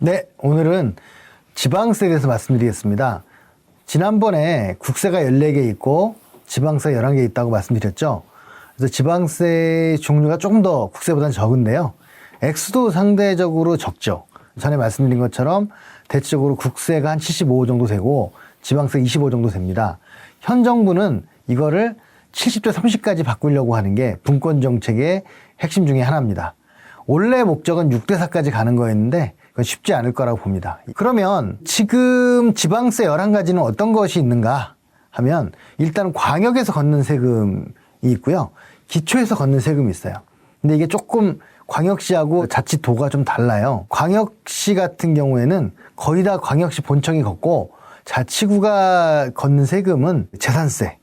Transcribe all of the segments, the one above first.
네, 오늘은 지방세에 대해서 말씀드리겠습니다. 지난번에 국세가 14개 있고 지방세가 11개 있다고 말씀드렸죠. 그래서 지방세 종류가 조금 더 국세보다는 적은데요. 액수도 상대적으로 적죠. 전에 말씀드린 것처럼 대체적으로 국세가 한 75 정도 되고 지방세 25 정도 됩니다. 현 정부는 이거를 70대 30까지 바꾸려고 하는 게 분권 정책의 핵심 중에 하나입니다. 원래 목적은 6대 4까지 가는 거였는데 그건 쉽지 않을 거라고 봅니다. 그러면 지금 지방세 11가지는 어떤 것이 있는가 하면 일단 광역에서 걷는 세금이 있고요. 기초에서 걷는 세금이 있어요. 근데 이게 조금 광역시하고 자치도가 좀 달라요. 광역시 같은 경우에는 거의 다 광역시 본청이 걷고 자치구가 걷는 세금은 재산세,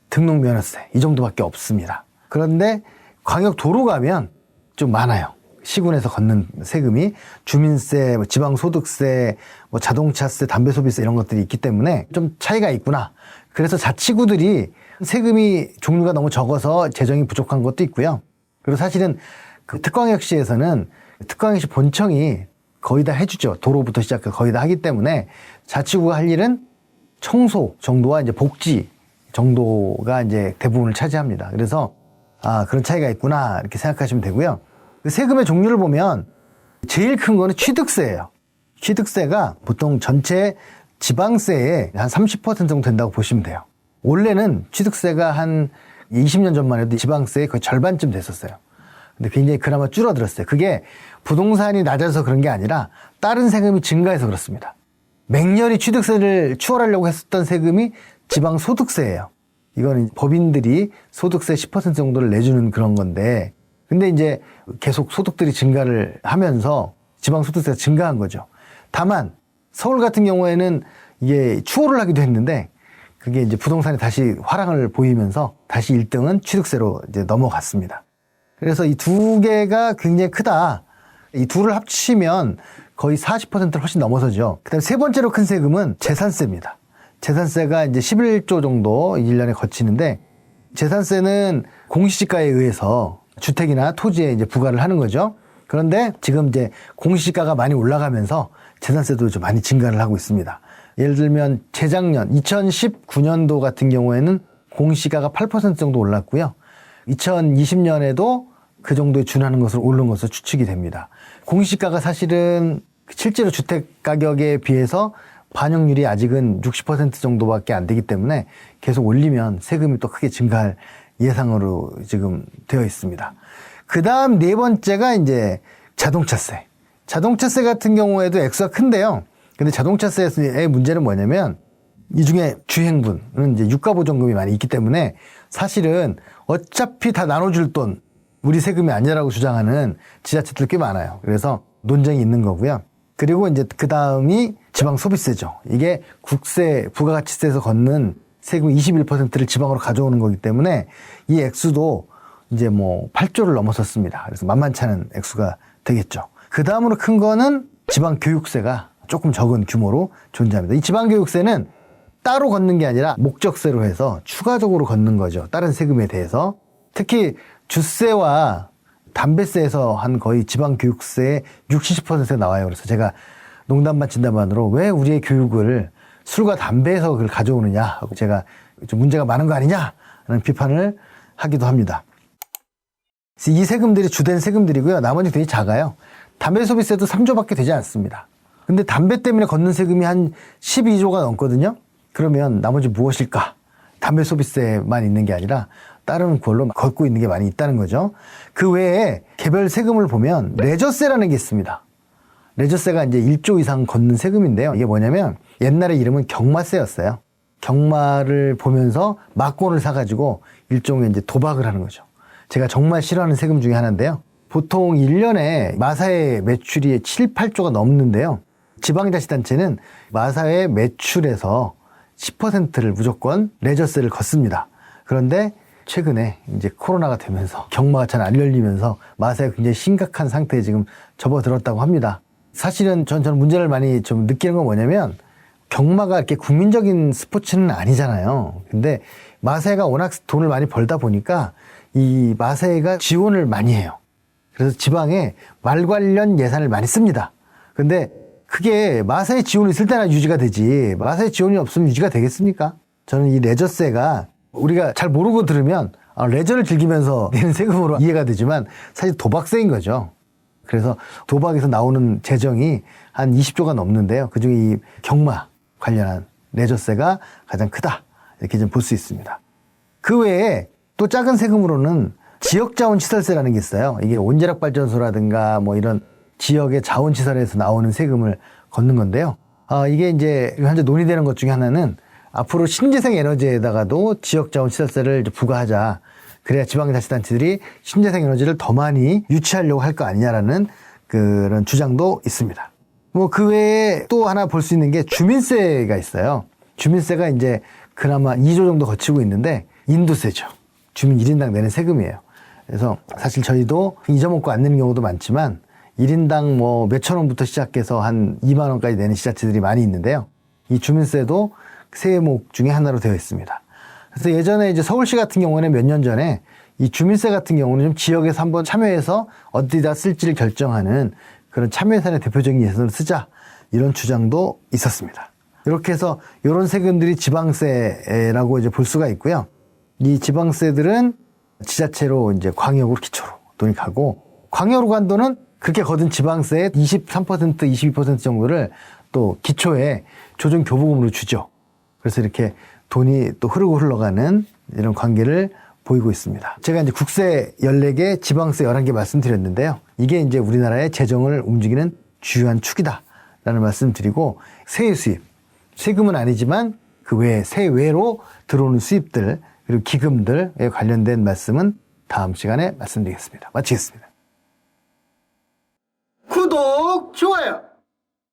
등록면허세 이 정도밖에 없습니다. 그런데 광역도로 가면 좀 많아요. 시군에서 걷는 세금이 주민세, 지방소득세, 자동차세, 담배소비세 이런 것들이 있기 때문에 좀 차이가 있구나. 그래서 자치구들이 세금이 종류가 너무 적어서 재정이 부족한 것도 있고요. 그리고 사실은 그 특광역시에서는 특광역시 본청이 거의 다 해주죠. 도로부터 시작해서 거의 다 하기 때문에 자치구가 할 일은 청소 정도와 이제 복지 정도가 이제 대부분을 차지합니다. 그래서 그런 차이가 있구나 이렇게 생각하시면 되고요. 그 세금의 종류를 보면 제일 큰 거는 취득세예요. 취득세가 보통 전체 지방세의 한 30% 정도 된다고 보시면 돼요. 원래는 취득세가 한 20년 전만 해도 지방세의 거의 절반쯤 됐었어요. 근데 굉장히 그나마 줄어들었어요. 그게 부동산이 낮아서 그런 게 아니라 다른 세금이 증가해서 그렇습니다. 맹렬히 취득세를 추월하려고 했었던 세금이 지방소득세예요. 이거는 법인들이 소득세 10% 정도를 내주는 그런 건데, 근데 이제 계속 소득들이 증가를 하면서 지방소득세가 증가한 거죠. 다만 서울 같은 경우에는 이게 추월을 하기도 했는데 그게 이제 부동산이 다시 화랑을 보이면서 다시 1등은 취득세로 이제 넘어갔습니다. 그래서 이 두 개가 굉장히 크다. 이 둘을 합치면 거의 40%를 훨씬 넘어서죠. 그다음에 세 번째로 큰 세금은 재산세입니다. 재산세가 이제 11조 정도 1년에 거치는데, 재산세는 공시지가에 의해서 주택이나 토지에 이제 부과를 하는 거죠. 그런데 지금 이제 공시지가가 많이 올라가면서 재산세도 좀 많이 증가를 하고 있습니다. 예를 들면 재작년 2019년도 같은 경우에는 공시지가가 8% 정도 올랐고요. 2020년에도 그 정도에 준하는 것으로 오른 것으로 추측이 됩니다. 공시지가가 사실은 실제로 주택 가격에 비해서 반영률이 아직은 60% 정도밖에 안 되기 때문에 계속 올리면 세금이 또 크게 증가할 예상으로 지금 되어 있습니다. 그 다음 네 번째가 이제 자동차세. 자동차세 같은 경우에도 액수가 큰데요. 근데 자동차세의 문제는 뭐냐면 이 중에 주행분은 이제 유가보전금이 많이 있기 때문에 사실은 어차피 다 나눠줄 돈, 우리 세금이 아니라고 주장하는 지자체들 꽤 많아요. 그래서 논쟁이 있는 거고요. 그리고 이제 그 다음이 지방소비세죠. 이게 국세, 부가가치세에서 걷는 세금 21%를 지방으로 가져오는 거기 때문에 이 액수도 이제 8조를 넘어섰습니다. 그래서 만만치 않은 액수가 되겠죠. 그 다음으로 큰 거는 지방교육세가 조금 적은 규모로 존재합니다. 이 지방교육세는 따로 걷는 게 아니라 목적세로 해서 추가적으로 걷는 거죠. 다른 세금에 대해서. 특히 주세와 담배세에서 한 거의 지방교육세의 60, 70%가 나와요. 그래서 제가 농담 반 진담 반으로 왜 우리의 교육을 술과 담배에서 그걸 가져오느냐 하고 제가 좀 문제가 많은 거 아니냐라는 비판을 하기도 합니다. 이 세금들이 주된 세금들이고요. 나머지 되게 작아요. 담배 소비세도 3조밖에 되지 않습니다. 근데 담배 때문에 걷는 세금이 한 12조가 넘거든요. 그러면 나머지 무엇일까? 담배 소비세만 있는 게 아니라 다른 걸로 걷고 있는 게 많이 있다는 거죠. 그 외에 개별 세금을 보면 레저세라는 게 있습니다. 레저세가 이제 1조 이상 걷는 세금인데요. 이게 뭐냐면 옛날에 이름은 경마세였어요. 경마를 보면서 막권을 사가지고 일종의 이제 도박을 하는 거죠. 제가 정말 싫어하는 세금 중에 하나인데요. 보통 1년에 마사회 매출이 7, 8조가 넘는데요. 지방자치단체는 마사회 매출에서 10%를 무조건 레저세를 걷습니다. 그런데 최근에 이제 코로나가 되면서 경마가 잘 안 열리면서 마사회가 굉장히 심각한 상태에 지금 접어들었다고 합니다. 사실은 저는 문제를 많이 좀 느끼는 건 뭐냐면 경마가 이렇게 국민적인 스포츠는 아니잖아요. 근데 마사회가 워낙 돈을 많이 벌다 보니까 이 마사회가 지원을 많이 해요. 그래서 지방에 말 관련 예산을 많이 씁니다. 근데 그게 마사의 지원이 있을 때나 유지가 되지 마사의 지원이 없으면 유지가 되겠습니까? 저는 이 레저세가 우리가 잘 모르고 들으면 레저를 즐기면서 내는 세금으로 이해가 되지만 사실 도박세인 거죠. 그래서 도박에서 나오는 재정이 한 20조가 넘는데요. 그중에 이 경마 관련한 레저세가 가장 크다. 이렇게 좀 볼 수 있습니다. 그 외에 또 작은 세금으로는 지역자원시설세라는 게 있어요. 이게 온재력발전소라든가 뭐 이런 지역의 자원시설에서 나오는 세금을 걷는 건데요. 이게 이제 현재 논의되는 것 중에 하나는 앞으로 신재생 에너지에다가도 지역자원시설세를 부과하자. 그래야 지방자치단체들이 신재생 에너지를 더 많이 유치하려고 할 거 아니냐라는 그런 주장도 있습니다. 뭐 그 외에 또 하나 볼 수 있는 게 주민세가 있어요. 주민세가 이제 그나마 2조 정도 거치고 있는데 인도세죠. 주민 1인당 내는 세금이에요. 그래서 사실 저희도 잊어먹고 안 내는 경우도 많지만 1인당 뭐 몇천 원부터 시작해서 한 2만 원까지 내는 지자체들이 많이 있는데요. 이 주민세도 세목 중에 하나로 되어 있습니다. 그래서 예전에 이제 서울시 같은 경우는 몇 년 전에 이 주민세 같은 경우는 좀 지역에서 한번 참여해서 어디다 쓸지를 결정하는 그런 참여 예산의 대표적인 예산을 쓰자 이런 주장도 있었습니다. 이렇게 해서 이런 세금들이 지방세라고 이제 볼 수가 있고요. 이 지방세들은 지자체로 이제 광역으로 기초로 돈이 가고 광역으로 간 돈은 그렇게 거둔 지방세의 23%, 22% 정도를 또 기초에 조정 교부금으로 주죠. 그래서 이렇게 돈이 또 흐르고 흘러가는 이런 관계를 보이고 있습니다. 제가 이제 국세 14개, 지방세 11개 말씀드렸는데요. 이게 이제 우리나라의 재정을 움직이는 주요한 축이다라는 말씀드리고 세의 수입, 세금은 아니지만 그 외에 세외로 들어오는 수입들 그리고 기금들에 관련된 말씀은 다음 시간에 말씀드리겠습니다. 마치겠습니다. 구독, 좋아요!